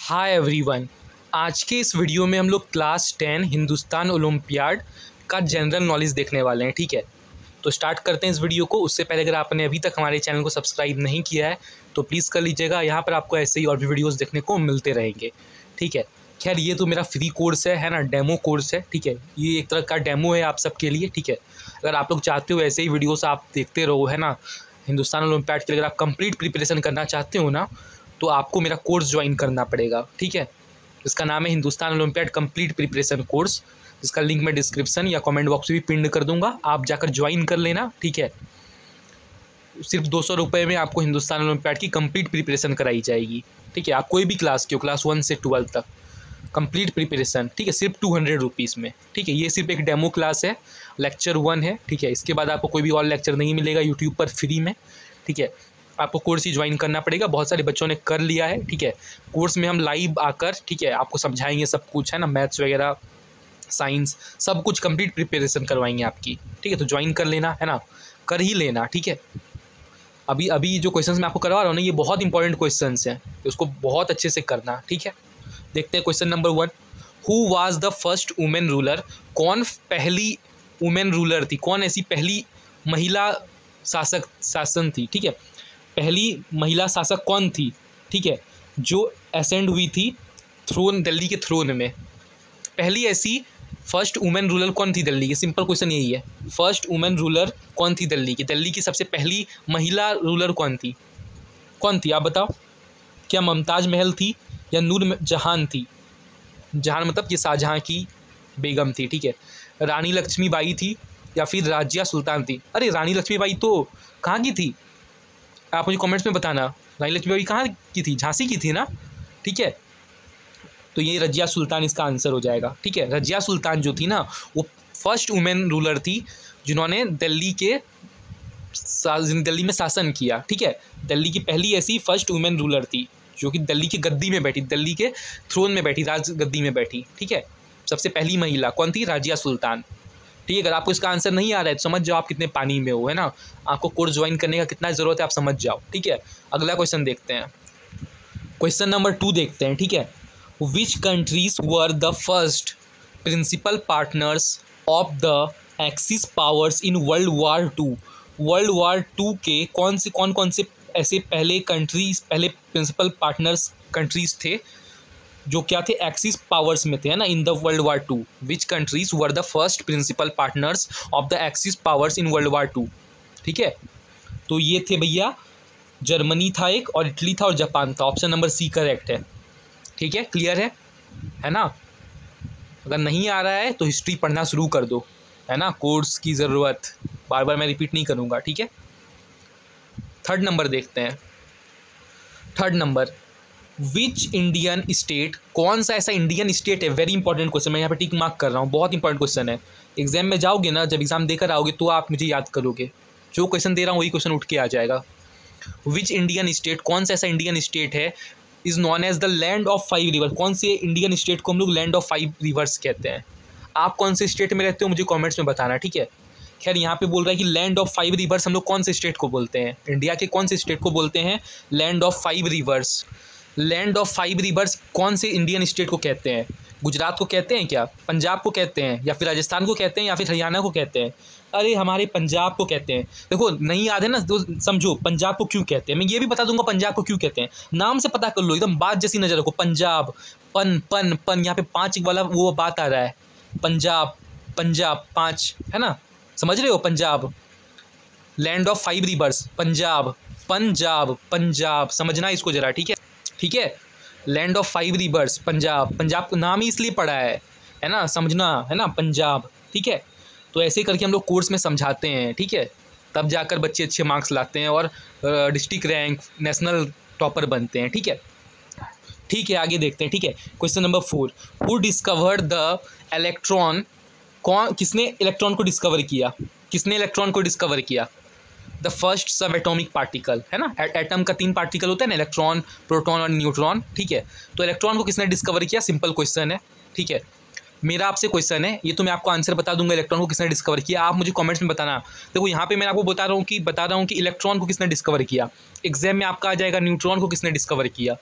Hi everyone. आज के इस वीडियो में हम लोग क्लास 10 हिंदुस्तान ओलंपियाड का जनरल नॉलेज देखने वाले हैं। ठीक है, तो स्टार्ट करते हैं इस वीडियो को। उससे पहले अगर आपने अभी तक हमारे चैनल को सब्सक्राइब नहीं किया है तो प्लीज़ कर लीजिएगा। यहाँ पर आपको ऐसे ही और भी वीडियोज़ देखने को मिलते रहेंगे। ठीक है, खैर ये तो मेरा फ्री कोर्स है ना, डेमो कोर्स है। ठीक है, ये एक तरह का डेमो है आप सबके लिए। ठीक है, अगर आप लोग चाहते हो ऐसे ही वीडियोस आप देखते रहो है ना, हिंदुस्तान ओलंपियाड के लिए अगर आप कंप्लीट प्रिपरेशन करना चाहते हो ना, तो आपको मेरा कोर्स ज्वाइन करना पड़ेगा। ठीक है, इसका नाम है Hindustan olympiad complete preparation course. इसका लिंक मैं डिस्क्रिप्शन या कमेंट बॉक्स में भी पिन कर दूंगा, आप जाकर ज्वाइन कर लेना। ठीक है, सिर्फ 200 रुपये में आपको हिंदुस्तान ओलंपियाड की कंप्लीट प्रिपरेशन कराई जाएगी। ठीक है, आप कोई भी क्लास की हो, क्लास 1 से 12 तक कंप्लीट प्रिपरेशन। ठीक है, सिर्फ 200 रुपीज़ में। ठीक है, ये सिर्फ एक डेमो क्लास है, लेक्चर 1 है। ठीक है, इसके बाद आपको कोई भी और लेक्चर नहीं मिलेगा यूट्यूब पर फ्री में। ठीक है, आपको कोर्स ही ज्वाइन करना पड़ेगा। बहुत सारे बच्चों ने कर लिया है। ठीक है, कोर्स में हम लाइव आकर ठीक है आपको समझाएंगे सब कुछ है ना, मैथ्स वगैरह, साइंस, सब कुछ कंप्लीट प्रिपरेशन करवाएंगे आपकी। ठीक है, तो ज्वाइन कर लेना है ना, कर ही लेना। ठीक है, अभी जो क्वेश्चंस मैं आपको करवा रहा हूँ ना, ये बहुत इंपॉर्टेंट क्वेश्चंस हैं, तो उसको बहुत अच्छे से करना। ठीक है, देखते हैं question number 1। Who was the first women ruler? कौन पहली वुमेन रूलर थी? कौन ऐसी पहली महिला शासन थी? ठीक है, पहली महिला शासक कौन थी? ठीक है, जो असेंड हुई थी थ्रोन, दिल्ली के थ्रोन में। पहली ऐसी फर्स्ट वुमेन रूलर कौन थी दिल्ली की? सिंपल क्वेश्चन यही है, फर्स्ट वुमेन रूलर कौन थी दिल्ली की? दिल्ली की सबसे पहली महिला रूलर कौन थी? कौन थी आप बताओ? क्या मुमताज़ महल थी या नूर जहान थी? जहान मतलब कि शाहजहाँ की बेगम थी। ठीक है, रानी लक्ष्मीबाई थी या फिर राजिया सुल्तान थी? अरे रानी लक्ष्मीबाई तो कहाँ की थी? आप मुझे कमेंट्स में बताना, रानी लक्ष्मीबाई कहाँ की थी? झांसी की थी ना? ठीक है, तो ये रजिया सुल्तान इसका आंसर हो जाएगा। ठीक है, रजिया सुल्तान जो थी ना, वो फर्स्ट वुमेन रूलर थी जिन्होंने दिल्ली में शासन किया। ठीक है, दिल्ली की पहली ऐसी फर्स्ट वुमेन रूलर थी जो कि दिल्ली की गद्दी में बैठी, दिल्ली के थ्रोन में बैठी, राज गद्दी में बैठी। ठीक है, सबसे पहली महिला कौन थी? राजिया सुल्तान। ठीक है, अगर आपको इसका आंसर नहीं आ रहा है तो समझ जाओ आप कितने पानी में हो है ना, आपको कोर्स ज्वाइन करने का कितना ज़रूरत है आप समझ जाओ। ठीक है, अगला क्वेश्चन देखते हैं, क्वेश्चन नंबर 2 देखते हैं। ठीक है, which countries were the first principle partners of the axis powers in world war 2? World war 2 के कौन कौन से ऐसे पहले कंट्रीज, पहले प्रिंसिपल पार्टनर्स कंट्रीज थे जो क्या थे? एक्सिस पावर्स में थे है ना, in the world war 2। Which countries were the first principle partners of the axis powers in world war 2? ठीक है, तो ये थे भैया, जर्मनी था एक, और इटली था, और जापान था। ऑप्शन नंबर सी करेक्ट है। ठीक है, क्लियर है ना? अगर नहीं आ रहा है तो हिस्ट्री पढ़ना शुरू कर दो है ना, कोर्स की ज़रूरत बार बार मैं रिपीट नहीं करूँगा। ठीक है, थर्ड नंबर देखते हैं। Third number, which Indian state, कौन सा ऐसा इंडियन स्टेट है? वेरी इंपॉर्टेंट क्वेश्चन, मैं यहाँ पे टिक मार्क कर रहा हूँ, बहुत इंपॉर्टेंट क्वेश्चन है। एग्जाम में जाओगे ना, जब एग्जाम देकर आओगे तो आप मुझे याद करोगे, जो क्वेश्चन दे रहा हूँ वही क्वेश्चन उठ के आ जाएगा। विच इंडियन स्टेट, कौन सा ऐसा इंडियन स्टेट है is known as the land of 5 river? कौन से इंडियन स्टेट को हम लोग लैंड ऑफ 5 रिवर्स कहते हैं? आप कौन से स्टेट में रहते हो मुझे कॉमेंट्स में बताना। ठीक है, खैर यहाँ पे बोल रहा है कि लैंड ऑफ 5 रिवर्स हम लोग कौन से स्टेट को बोलते हैं? इंडिया के कौन से स्टेट को बोलते हैं land of 5 reverse? Land of 5 reverse कौन से इंडियन स्टेट को कहते हैं? गुजरात को कहते हैं क्या? पंजाब को कहते हैं, या फिर राजस्थान को कहते हैं, या फिर हरियाणा को कहते हैं? अरे हमारे पंजाब को कहते हैं। देखो नहीं याद है ना तो समझो पंजाब को क्यों कहते हैं, मैं ये भी बता दूंगा पंजाब को क्यों कहते हैं। नाम से पता कर लो, एकदम बात जैसी नजर रखो। पंजाब, पन पन पन, यहाँ पे 5 वाला वो बात आ रहा है। पंजाब पंजाब 5 है ना, समझ रहे हो? Punjab, land of 5 reverse, Punjab Punjab Punjab, समझना इसको जरा। ठीक है, ठीक है, land of 5 reverse Punjab, Punjab को नाम ही इसलिए पड़ा है ना, समझना है ना, पंजाब। ठीक है, तो ऐसे करके हम लोग कोर्स में समझाते हैं। ठीक है, तब जाकर बच्चे अच्छे मार्क्स लाते हैं और डिस्ट्रिक्ट रैंक, नेशनल टॉपर बनते हैं। ठीक है, ठीक है, आगे देखते हैं। ठीक है, question number 4, who discovered the electron? किसने इलेक्ट्रॉन को डिस्कवर किया? किसने इलेक्ट्रॉन को डिस्कवर किया? द फर्स्ट सब एटॉमिक पार्टिकल है ना, एटम का 3 पार्टिकल होता है ना, इलेक्ट्रॉन, प्रोटॉन और न्यूट्रॉन। ठीक है, तो इलेक्ट्रॉन को किसने डिस्कवर किया? सिंपल क्वेश्चन है। ठीक है, मेरा आपसे क्वेश्चन है, ये तो मैं आपको आंसर बता दूंगा, इलेक्ट्रॉन को किसने डिस्कवर किया, आप मुझे कमेंट्स में बताना। देखो यहाँ पे मैं आपको बता रहा हूँ कि इलेक्ट्रॉन को किसने डिस्कवर किया। एग्जाम में आपका आ जाएगा न्यूट्रॉन को किसने डिस्कवर किया।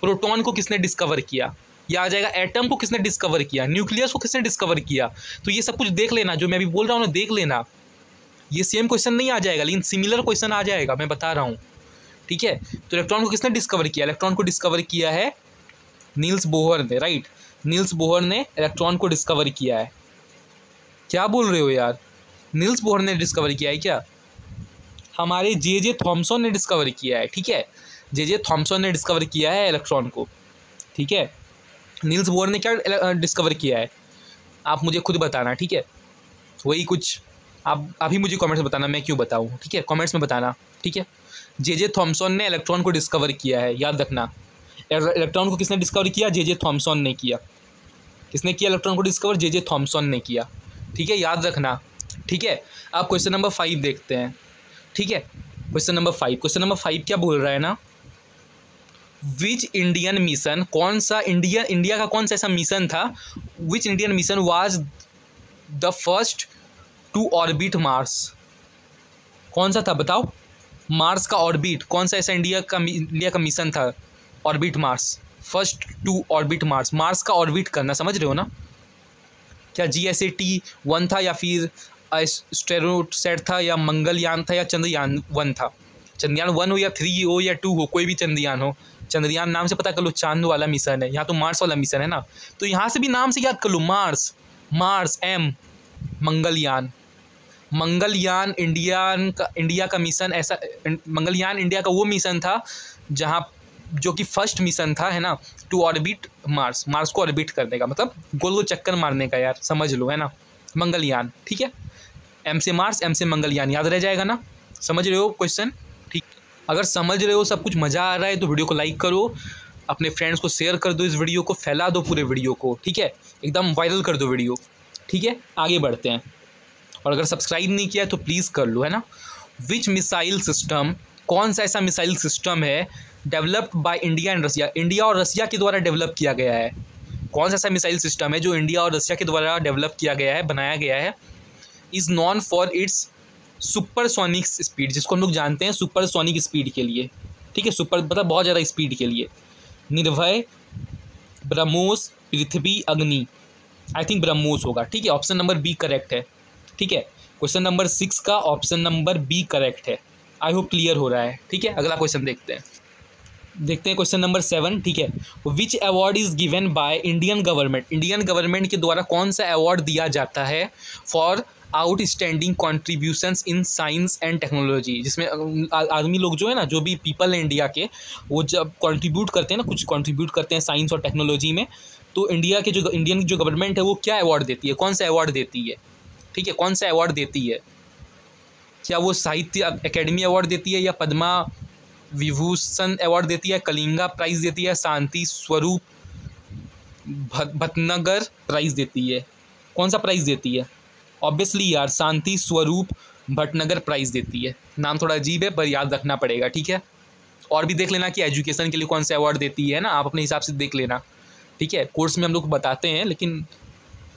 प्रोटॉन को किसने डिस्कवर किया, या आ जाएगा एटम को किसने डिस्कवर किया, न्यूक्लियस को किसने डिस्कवर किया। तो ये सब कुछ देख लेना, जो मैं अभी बोल रहा हूँ ना देख लेना। ये सेम क्वेश्चन नहीं आ जाएगा लेकिन सिमिलर क्वेश्चन आ जाएगा, मैं बता रहा हूँ, ठीक है। तो इलेक्ट्रॉन को किसने डिस्कवर किया, इलेक्ट्रॉन को डिस्कवर किया है नील्स बोहर ने, राइट। नील्स बोहर ने इलेक्ट्रॉन को डिस्कवर किया है। क्या बोल रहे हो यार, नील्स बोहर ने डिस्कवर किया है क्या? हमारे जे थॉमसन ने डिस्कवर किया है, ठीक है। जे थॉमसन ने डिस्कवर किया है इलेक्ट्रॉन को, ठीक है। नील्स बोहर ने क्या डिस्कवर किया है आप मुझे खुद बताना, ठीक है। वही कुछ आप अभी मुझे कमेंट्स में बताना, मैं क्यों बताऊँ, ठीक है, कमेंट्स में बताना, ठीक है। जे थॉमसन ने इलेक्ट्रॉन को डिस्कवर किया है, याद रखना। इलेक्ट्रॉन को किसने डिस्कवर किया, जे थॉमसन ने किया। किसने किया इलेक्ट्रॉन को डिस्कवर, जे थॉमसन ने किया, ठीक है, याद रखना, ठीक है। अब क्वेश्चन नंबर 5 देखते हैं, ठीक है। क्वेश्चन नंबर 5 क्या बोल रहा है ना, विच इंडियन मिशन, कौन सा इंडिया का कौन सा ऐसा मिशन था, which Indian mission was the first to orbit Mars. कौन सा था बताओ, मार्स का ऑर्बिट, कौन सा ऐसा इंडिया का मिशन था orbit Mars, first to orbit Mars. Mars का ऑर्बिट करना, समझ रहे हो ना। क्या GSAT-1 था, या फिर एस्ट्रोसैट था, या मंगलयान था, या चंद्रयान-1 था। चंद्रयान-1 हो या 3 हो या 2 हो, कोई भी चंद्रयान हो। चंद्रयान नाम से पता कर लो, चांद वाला मिशन है। यहाँ तो मार्स वाला मिशन है ना, तो यहाँ से भी नाम से याद कर लो, मार्स M, मंगलयान इंडिया का मिशन। ऐसा मंगलयान इंडिया का वो मिशन था जहाँ जो कि फर्स्ट मिशन था, है ना, टू ऑर्बिट मार्स को ऑर्बिट करने का, मतलब गोल गोल चक्कर मारने का, यार समझ लो, है ना, मंगलयान, ठीक है। M से मार्स, M से मंगलयान, याद रह जाएगा ना। समझ रहे हो क्वेश्चन, ठीक। अगर समझ रहे हो, सब कुछ मज़ा आ रहा है, तो वीडियो को लाइक करो, अपने फ्रेंड्स को शेयर कर दो, इस वीडियो को फैला दो पूरे वीडियो को, ठीक है, एकदम वायरल कर दो वीडियो, ठीक है। आगे बढ़ते हैं, और अगर सब्सक्राइब नहीं किया है तो प्लीज़ कर लो, है ना। विच मिसाइल सिस्टम, कौन सा ऐसा मिसाइल सिस्टम है developed by India and Russia, India और रसिया के द्वारा डेवलप किया गया है। कौन सा ऐसा मिसाइल सिस्टम है जो इंडिया और रसिया के द्वारा डेवलप किया गया है, बनाया गया है। Is known for its supersonic speed, जिसको हम लोग जानते हैं सुपरसोनिक स्पीड के लिए, ठीक है, सुपर मतलब बहुत ज़्यादा स्पीड के लिए। निर्भय, ब्रह्मोस, पृथ्वी, अग्नि। आई थिंक ब्रह्मोस होगा, ठीक है, ऑप्शन नंबर बी करेक्ट है, ठीक है। क्वेश्चन नंबर 6 का ऑप्शन नंबर बी करेक्ट है। आई होप क्लियर हो रहा है, ठीक है। अगला क्वेश्चन देखते हैं क्वेश्चन नंबर 7, ठीक है। Which award is given by Indian government के द्वारा कौन सा अवार्ड दिया जाता है for outstanding contributions in science and technology, जिसमें आदमी लोग जो है ना, जो भी पीपल है इंडिया के, वो जब कंट्रीब्यूट करते हैं ना, कुछ कंट्रीब्यूट करते हैं साइंस और टेक्नोलॉजी में, तो इंडियन जो गवर्नमेंट है वो क्या अवार्ड देती है, कौन सा अवार्ड देती है, ठीक है, कौन सा अवार्ड देती है। क्या वो साहित्य अकेडमी अवार्ड देती है, या पद्मा विभूषण अवार्ड देती है, कलिंगा प्राइज़ देती है, शांति स्वरूप भटनागर प्राइज़ देती है। कौन सा प्राइज़ देती है? ऑब्वियसली यार शांति स्वरूप भटनागर प्राइज़ देती है। नाम थोड़ा अजीब है पर याद रखना पड़ेगा, ठीक है। और भी देख लेना कि एजुकेशन के लिए कौन सा अवार्ड देती है ना, आप अपने हिसाब से देख लेना, ठीक है। कोर्स में हम लोग बताते हैं, लेकिन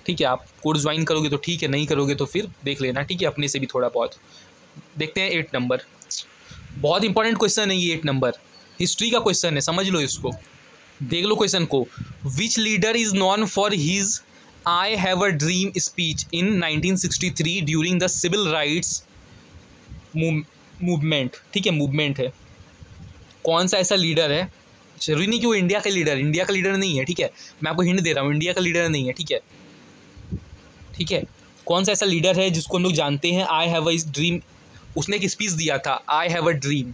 ठीक है, आप कोर्स ज्वाइन करोगे तो ठीक है, नहीं करोगे तो फिर देख लेना, ठीक है, अपने से भी थोड़ा बहुत। देखते हैं 8 नंबर, बहुत इंपॉर्टेंट क्वेश्चन है ये। 8 नंबर हिस्ट्री का क्वेश्चन है, समझ लो इसको, देख लो क्वेश्चन को। Which leader is known for his I have a dream speech in 1963 during the civil rights movement, ठीक है, मूवमेंट है। कौन सा ऐसा लीडर है, जरूरी नहीं कि वो इंडिया का लीडर नहीं है, ठीक है, मैं आपको हिंट दे रहा हूँ, इंडिया का लीडर नहीं है, ठीक है, ठीक है। कौन सा ऐसा लीडर है जिसको हम लोग जानते हैं आई हैव अ ड्रीम, उसने एक स्पीच दिया था आई हैव अ ड्रीम।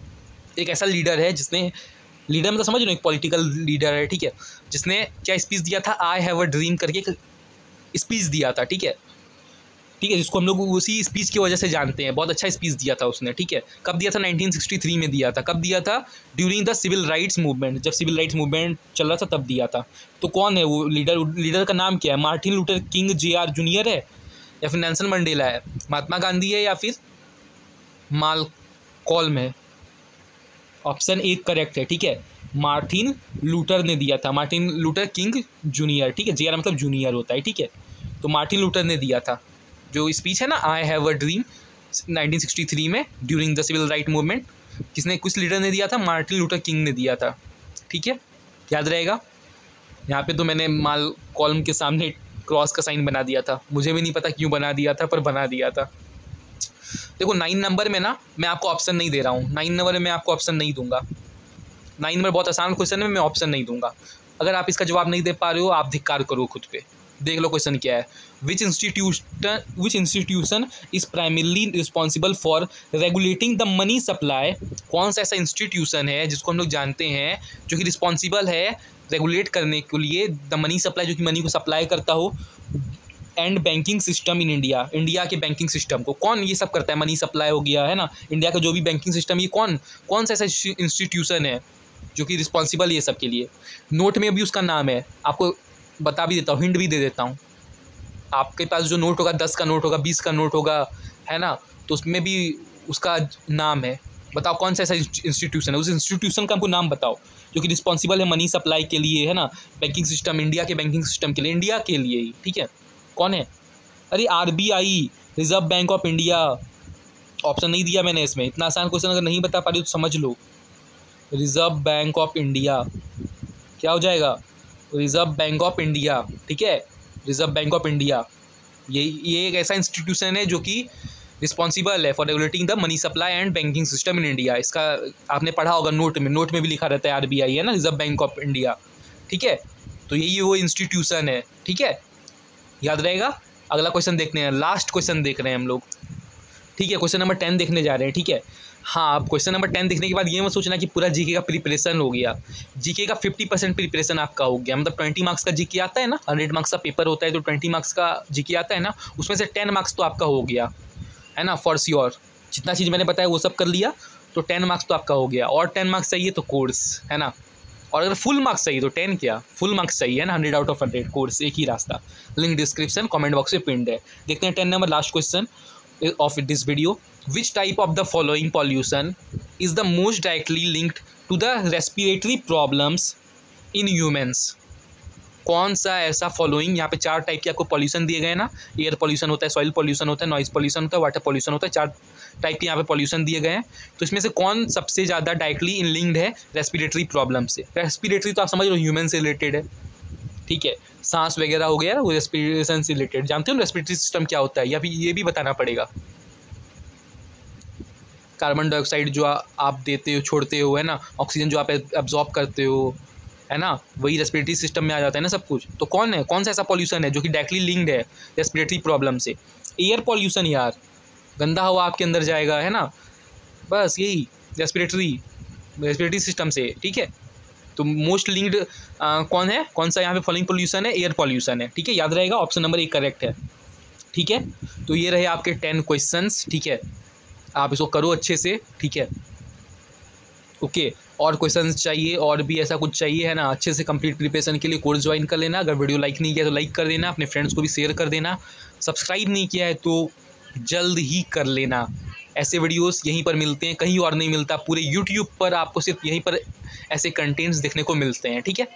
एक ऐसा लीडर है जिसने, लीडर मतलब समझ लो एक पॉलिटिकल लीडर है, ठीक है, जिसने क्या स्पीच दिया था, आई हैव अ ड्रीम करके एक स्पीच दिया था, ठीक है, ठीक है, जिसको हम लोग उसी स्पीच की वजह से जानते हैं। बहुत अच्छा स्पीच दिया था उसने, ठीक है। कब दिया था? 1963 में दिया था। कब दिया था? During the civil rights movement, जब सिविल राइट्स मूवमेंट चल रहा था तब दिया था। तो कौन है वो लीडर का नाम क्या है? Martin Luther king JR junior है, या फिर नेल्सन मंडेला है, महात्मा गांधी है, या फिर मालकॉल्म है? ऑप्शन 1 करेक्ट है, ठीक है, मार्टिन लूथर ने दिया था, मार्टिन लूथर किंग जूनियर, ठीक है, JR मतलब जूनियर होता है, ठीक है। तो मार्टिन लूथर ने दिया था जो स्पीच है ना, आई हैव अ ड्रीम 1963 में during the civil right movement. किस लीडर ने दिया था? मार्टिन लूथर किंग ने दिया था, ठीक है। याद रहेगा। यहाँ पे तो मैंने माल कॉलम के सामने क्रॉस का साइन बना दिया था, मुझे भी नहीं पता क्यों बना दिया था, पर बना दिया था। देखो 9 नंबर में ना मैं आपको ऑप्शन नहीं दे रहा हूँ, 9 नंबर में मैं आपको ऑप्शन नहीं दूंगा। 9 नंबर बहुत आसान क्वेश्चन है, मैं ऑप्शन नहीं दूंगा। अगर आप इसका जवाब नहीं दे पा रहे हो, आप धिक्कार करो खुद पे। देख लो क्वेश्चन क्या है। विच institution is primarily responsible for regulating the money supply. कौन सा ऐसा इंस्टीट्यूशन है जिसको हम लोग जानते हैं जो कि रिस्पॉन्सिबल है रेगुलेट करने के लिए द मनी सप्लाई, जो कि मनी को सप्लाई करता हो, and banking system in India, India के बैंकिंग सिस्टम को कौन ये सब करता है। मनी सप्लाई हो गया है ना, इंडिया का जो भी बैंकिंग सिस्टम, ये कौन सा ऐसा इंस्टीट्यूशन है जो कि रिस्पॉन्सिबल ये सब के लिए। नोट में भी उसका नाम है, आपको बता भी देता हूँ, हिंट भी दे देता हूँ। आपके पास जो नोट होगा, 10 का नोट होगा, 20 का नोट होगा, है ना, तो उसमें भी उसका नाम है। बताओ कौन सा ऐसा इंस्टीट्यूशन है, उस इंस्टीट्यूशन का हमको नाम बताओ जो कि रिस्पॉन्सिबल है मनी सप्लाई के लिए, है ना, बैंकिंग सिस्टम, इंडिया के बैंकिंग सिस्टम के लिए, इंडिया के लिए ही, ठीक है। कौन है? अरे RBI, reserve bank of India. Option नहीं दिया मैंने इसमें। इतना आसान क्वेश्चन अगर नहीं बता पा रही तो समझ लो, रिजर्व बैंक ऑफ इंडिया क्या हो जाएगा, रिजर्व बैंक ऑफ इंडिया, ठीक है, रिजर्व बैंक ऑफ इंडिया। ये एक ऐसा इंस्टीट्यूशन है जो कि रिस्पॉन्सिबल है for regulating the money supply and banking system in India. इसका आपने पढ़ा होगा नोट में भी लिखा रहता है RBI, है ना, रिजर्व बैंक ऑफ इंडिया, ठीक है। तो यही वो इंस्टीट्यूशन है, ठीक है, याद रहेगा। अगला क्वेश्चन देखते हैं, लास्ट क्वेश्चन देख रहे हैं हम लोग, ठीक है। क्वेश्चन नंबर 10 देखने जा रहे हैं, ठीक है। हाँ, अब क्वेश्चन नंबर 10 देखने के बाद ये मत सोचना कि पूरा जीके का प्रिपरेशन हो गया। जीके का 50% प्रिपरेशन आपका हो गया, मतलब 20 मार्क्स का जीके आता है ना, 100 मार्क्स का पेपर होता है तो 20 मार्क्स का जीके आता है ना, उसमें से 10 मार्क्स तो आपका हो गया, है ना, फॉर श्योर। जितना चीज़ मैंने बताया वो सब कर लिया तो 10 मार्क्स तो आपका हो गया। और 10 मार्क्स चाहिए तो कोर्स, है ना, और अगर फुल मार्क्स चाहिए तो 10 क्या, फुल मार्क्स चाहिए, है ना, 100 आउट ऑफ 100 कोर्स, एक ही रास्ता। लिंक डिस्क्रिप्शन कमेंट बॉक्स में पिन्ड है। देखते हैं 10 number last question of this video. Which type of the following pollution is the most directly linked to the respiratory problems in humans? कौन सा ऐसा following, यहाँ पे 4 टाइप के आपको पॉल्यूशन दिए गए ना, एयर पॉल्यूशन होता है, सॉइल पॉल्यूशन होता है, नॉइज पॉल्यूशन होता है, वाटर पॉल्यूशन होता है, 4 टाइप के यहाँ पे पॉल्यूशन दिए गए हैं। तो इसमें से कौन सबसे ज़्यादा डायरेक्टली इन लिंक्ड है रेस्पिरेटरी प्रॉब्लम से। रेस्पिरेटरी तो आप समझ लो ह्यूमन से रिलेटेड है, ठीक है, सांस वगैरह हो गया वो रेस्पिरेशन से रिलेटेड। जानते हो रेस्पिरेटरी सिस्टम क्या होता है, या फिर ये भी बताना पड़ेगा। कार्बन डाइऑक्साइड जो आप देते हो, छोड़ते हो, है ना, ऑक्सीजन जो आप एब्जॉर्ब करते हो, है ना, वही रेस्पिरेटरी सिस्टम में आ जाता है ना सब कुछ। तो कौन सा ऐसा पॉल्यूशन है जो कि डायरेक्टली लिंक्ड है रेस्पिरेटरी प्रॉब्लम से। एयर पॉल्यूशन यार, गंदा हवा आपके अंदर जाएगा, है ना, बस यही रेस्पिरेटरी सिस्टम से, ठीक है। तो मोस्ट लिंक्ड कौन सा यहाँ पे फॉलोइंग पॉल्यूशन है, एयर पॉल्यूशन है, ठीक है, याद रहेगा। ऑप्शन नंबर 1 करेक्ट है, ठीक है। तो ये रहे आपके 10 क्वेश्चंस, ठीक है, आप इसको करो अच्छे से, ठीक है, ओके। और क्वेश्चंस चाहिए और भी ऐसा कुछ चाहिए, है ना, अच्छे से कंप्लीट प्रिपरेशन के लिए कोर्स ज्वाइन कर लेना। अगर वीडियो लाइक नहीं किया तो लाइक कर देना, अपने फ्रेंड्स को भी शेयर कर देना, सब्सक्राइब नहीं किया है तो जल्द ही कर लेना। ऐसे वीडियोस यहीं पर मिलते हैं, कहीं और नहीं मिलता। पूरे यूट्यूब पर आपको सिर्फ यहीं पर ऐसे कंटेंट्स देखने को मिलते हैं, ठीक है।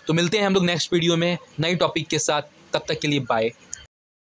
तो मिलते हैं हम लोग नेक्स्ट वीडियो में नए टॉपिक के साथ, तब तक के लिए बाय।